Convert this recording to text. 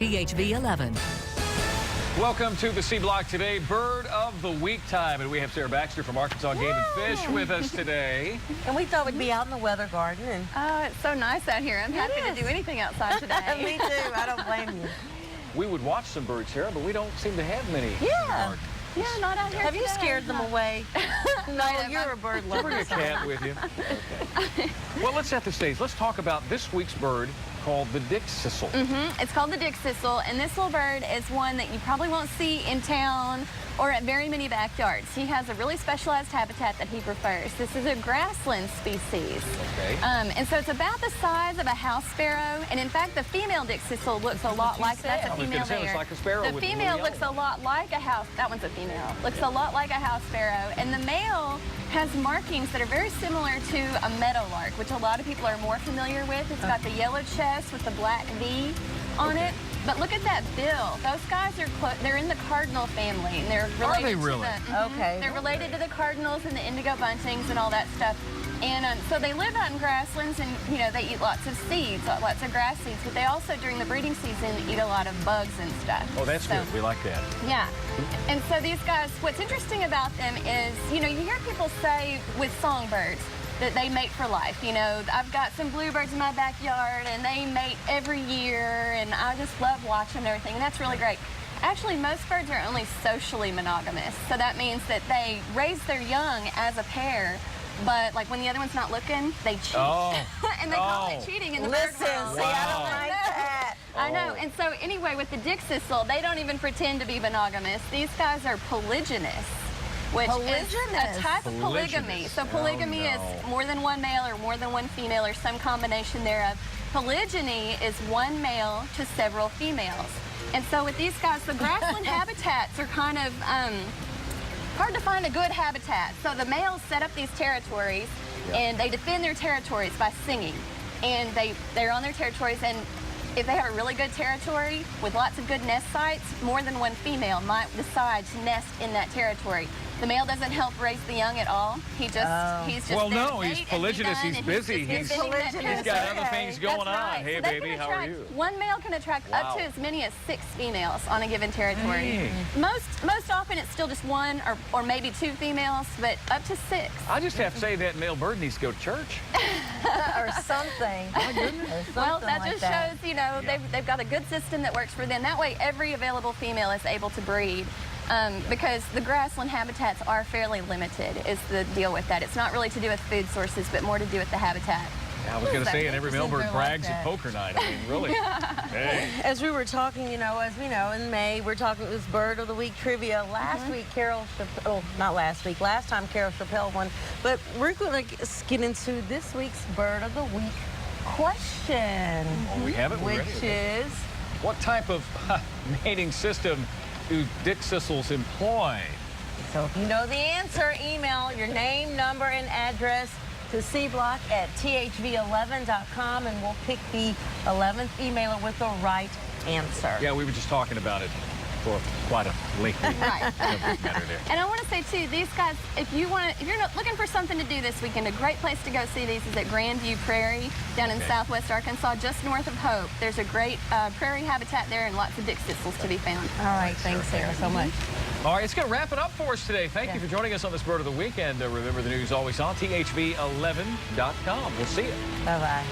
thv11. Welcome to the C Block today, Bird of the Week time. And we have Sarah Baxter from Arkansas Game and Fish with us today. And we thought we'd be out in the weather garden. And oh, it's so nice out here. I'm happy to do anything outside today. Me too. I don't blame you. We would watch some birds, Sarah, but we don't seem to have many. Yeah. Yeah, not out here Have today. you scared them away? No, you're a bird lover. Bring a cat with you. Well, let's set the stage. Let's talk about this week's bird called the Dickcissel. It's called the Dickcissel, and this little bird is one that you probably won't see in town or at very many backyards. He has a really specialized habitat that he prefers. This is a grassland species. Okay. And so it's about the size of a house sparrow, and in fact the female Dickcissel looks a lot like, that's a female there. It's like a sparrow. The female looks a lot like a house, that one's a female, looks a lot like a house sparrow, and the male has markings that are very similar to a meadowlark, which a lot of people are more familiar with. It's got the yellow chest with the black V on it. But look at that bill. Those guys they're in the cardinal family, and they're related. Are they really? Okay. They're related to the cardinals and the indigo buntings and all that stuff. And so they live out in grasslands, and you know they eat lots of seeds, lots of grass seeds. But they also during the breeding season eat a lot of bugs and stuff. Oh, that's good. We like that. Yeah. And so these guys, what's interesting about them is, you know, you hear people say with songbirds that they mate for life. You know, I've got some bluebirds in my backyard and they mate every year and I just love watching and everything, and that's really great. Actually, most birds are only socially monogamous. So that means that they raise their young as a pair, but like when the other one's not looking, they cheat. Oh. And they call it cheating in the bird Listen, world. see, I don't like that. I know. And so anyway, with the Dickcissel, they don't even pretend to be monogamous. These guys are polygynous, which is a type of polygamy. So polygamy is more than one male or more than one female or some combination thereof. Polygyny is one male to several females. And so with these guys, the grassland habitats are kind of hard to find a good habitat. So the males set up these territories and they defend their territories by singing. And they're on their territories, and if they have a really good territory with lots of good nest sites, more than one female might decide to nest in that territory. The male doesn't help raise the young at all. He's just well, there no, to he's mate polygynous. and He's be done, busy. and He's polygynous. got other things going That's on. right. Hey, So they baby, can how are attract, you? one male can attract up to as many as 6 females on a given territory. Hey. Most often it's still just one or maybe 2 females, but up to 6. I just have to say that male bird needs to go to church. Or something. My goodness. Well, that like just that. shows, you know, they've got a good system that works for them. That way every available female is able to breed. Because the grassland habitats are fairly limited is the deal with that. It's not really to do with food sources, but more to do with the habitat. I was going to say, and every male bird brags at poker night. I mean, really. Hey. As we were talking, you know, as we know, in May, we're talking this Bird of the Week trivia. Last week, Carol Chappelle, oh, not last week, last time Carol Chappelle won. But we're going to get into this week's Bird of the Week question. Oh, we have it? We're Which ready. is? What type of mating system do Dickcissels employ? So if you know the answer, email your name, number, and address to cblock@thv11.com, and we'll pick the 11th emailer with the right answer. Yeah, we were just talking about it for quite a lengthy subject matter there. And I want to say too, these guys, if you're not looking for something to do this weekend, a great place to go see these is at Grandview Prairie down in southwest Arkansas, just north of Hope. There's a great prairie habitat there and lots of Dickcissels to be found. All right, thanks, Sarah, so much. All right, it's going to wrap it up for us today. Thank you for joining us on this Bird of the Week, and remember the news always on thv11.com. We'll see you. Bye-bye.